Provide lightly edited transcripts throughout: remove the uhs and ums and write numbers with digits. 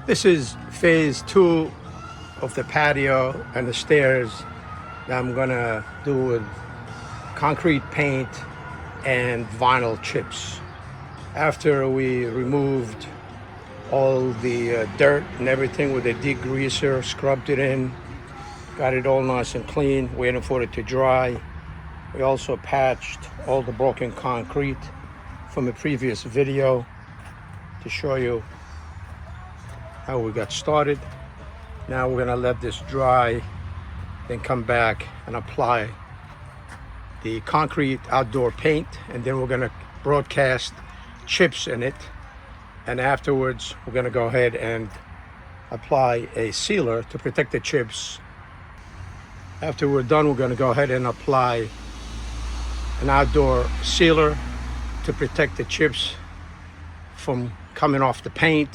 This is phase 2 of the patio and the stairs that I'm gonna do with concrete paint and vinyl chips. After we removed all the dirt and everything with a degreaser, scrubbed it in, got it all nice and clean, waiting for it to dry. We also patched all the broken concrete from a previous video to show you how we got started. Now we're gonna let this dry, then come back and apply the concrete outdoor paint, and then we're gonna broadcast chips in it. And afterwards, we're gonna go ahead and apply a sealer to protect the chips. After we're done, we're gonna go ahead and apply an outdoor sealer to protect the chips from coming off the paint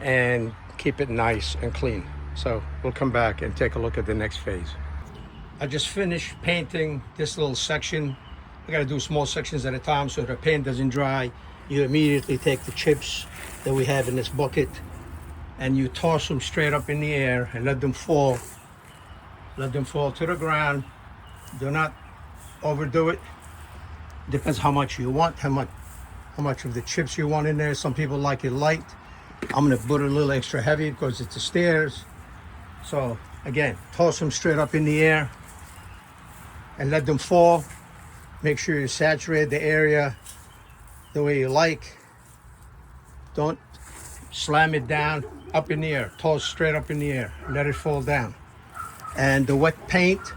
and keep it nice and clean. So we'll come back and take a look at the next phase. I just finished painting this little section. I gotta do small sections at a time so the paint doesn't dry. You immediately take the chips that we have in this bucket and you toss them straight up in the air and let them fall. Let them fall to the ground. Do not overdo it. Depends how much you want, how much of the chips you want in there. Some people like it light. I'm gonna put it a little extra heavy because it's the stairs. So again, toss them straight up in the air and let them fall. Make sure you saturate the area the way you like. Don't slam it down, up in the air. Toss straight up in the air, let it fall down. And the wet paint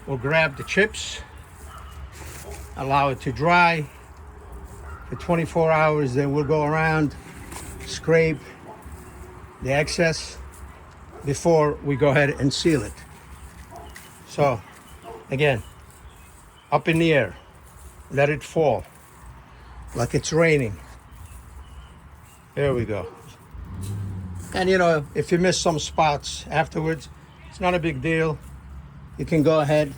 will grab the chips, allow it to dry for 24 hours. Then we'll go around, scrape the excess before we go ahead and seal it. So again, up in the air, let it fall like it's raining. There we go. And you know, if you miss some spots afterwards, it's not a big deal. You can go ahead,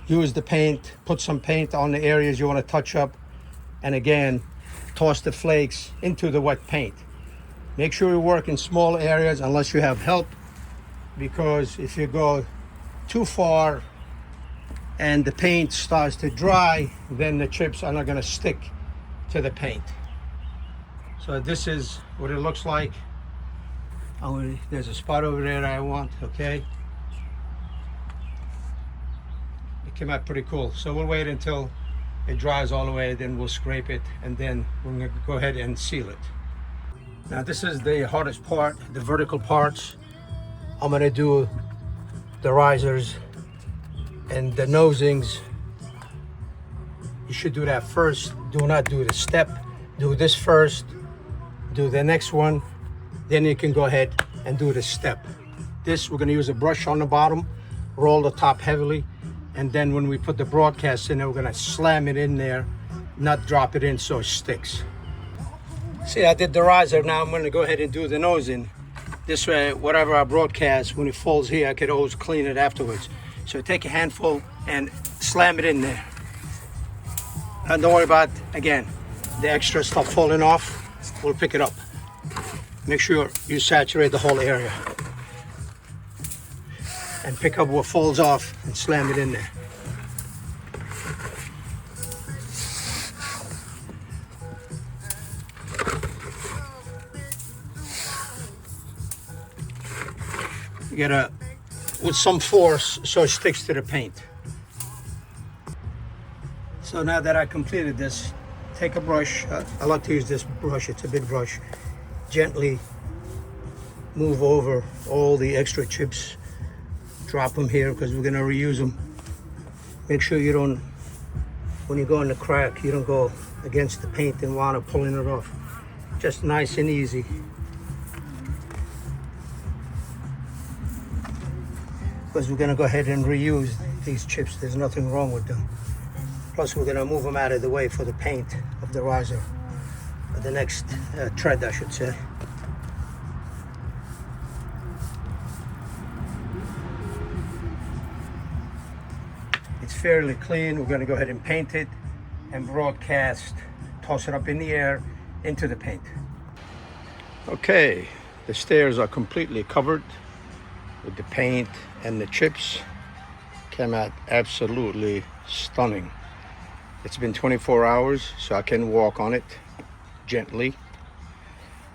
use the paint, put some paint on the areas you want to touch up, and again, toss the flakes into the wet paint. Make sure you work in small areas unless you have help, because if you go too far and the paint starts to dry, then the chips are not going to stick to the paint. So this is what it looks like. There's a spot over there that I want, okay? It came out pretty cool. So we'll wait until it dries all the way, then we'll scrape it, and then we're going to go ahead and seal it. Now this is the hardest part, the vertical parts. I'm going to do the risers and the nosings. You should do that first. Do not do the step. Do this first. Do the next one. Then you can go ahead and do the step. This, we're going to use a brush on the bottom, roll the top heavily, and then when we put the broadcast in there, we're going to slam it in there, not drop it in so it sticks. See, I did the riser. Now I'm going to go ahead and do the nosing. This way, whatever I broadcast, when it falls here, I could always clean it afterwards. So take a handful and slam it in there. And don't worry about, again, the extra stuff falling off. We'll pick it up. Make sure you saturate the whole area. And pick up what falls off and slam it in there. You gotta, with some force, so it sticks to the paint. So now that I completed this, take a brush. I like to use this brush, it's a big brush. Gently move over all the extra chips. Drop them here because we're gonna reuse them. Make sure you don't, when you go in the crack, you don't go against the paint and wind up pulling it off. Just nice and easy. Because we're gonna go ahead and reuse these chips. There's nothing wrong with them. Plus we're gonna move them out of the way for the paint of the riser. The next tread, I should say. It's fairly clean. We're going to go ahead and paint it and broadcast, toss it up in the air into the paint. Okay, the stairs are completely covered with the paint and the chips. Came out absolutely stunning. It's been 24 hours, so I can walk on it gently.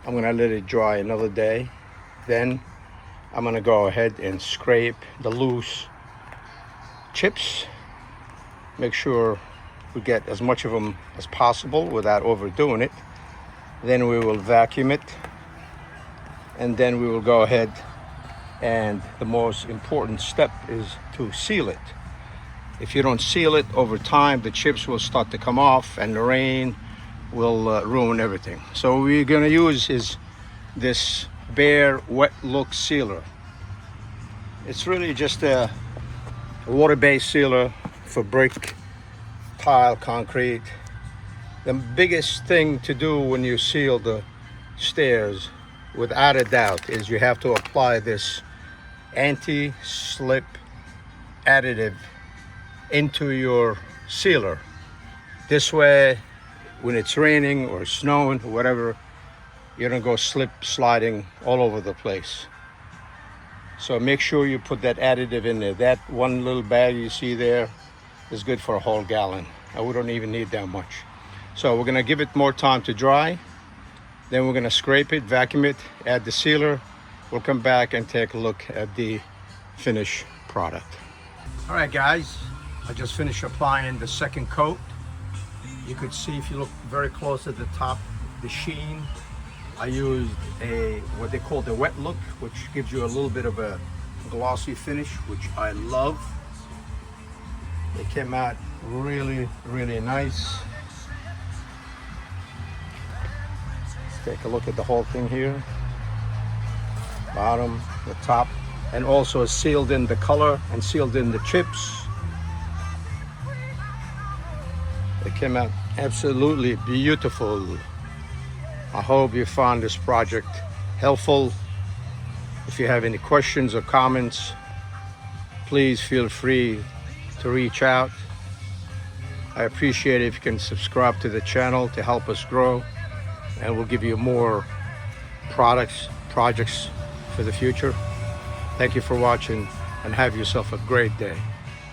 I'm gonna let it dry another day. Then I'm gonna go ahead and scrape the loose chips. Make sure we get as much of them as possible without overdoing it. Then we will vacuum it, and then we will go ahead, and the most important step is to seal it. If you don't seal it over time, the chips will start to come off and the rain will ruin everything. So what we're gonna use is this Bare Wet Look sealer. It's really just a water-based sealer for brick, tile, concrete. The biggest thing to do when you seal the stairs, without a doubt, is you have to apply this anti-slip additive into your sealer. This way, when it's raining or snowing or whatever, you don't go sliding all over the place. So make sure you put that additive in there. That one little bag you see there is good for a whole gallon. We don't even need that much. So we're gonna give it more time to dry. Then we're gonna scrape it, vacuum it, add the sealer. We'll come back and take a look at the finished product. All right, guys, I just finished applying the second coat. You could see, if you look very close at the top, the sheen. I used what they call the wet look, which gives you a little bit of a glossy finish, which I love. It came out really, really nice. Let's take a look at the whole thing here. Bottom, the top, and also sealed in the color and sealed in the chips. It came out absolutely beautiful. I hope you found this project helpful. If you have any questions or comments, please feel free to reach out. I appreciate it if you can subscribe to the channel to help us grow, and we'll give you more projects for the future. Thank you for watching, and have yourself a great day.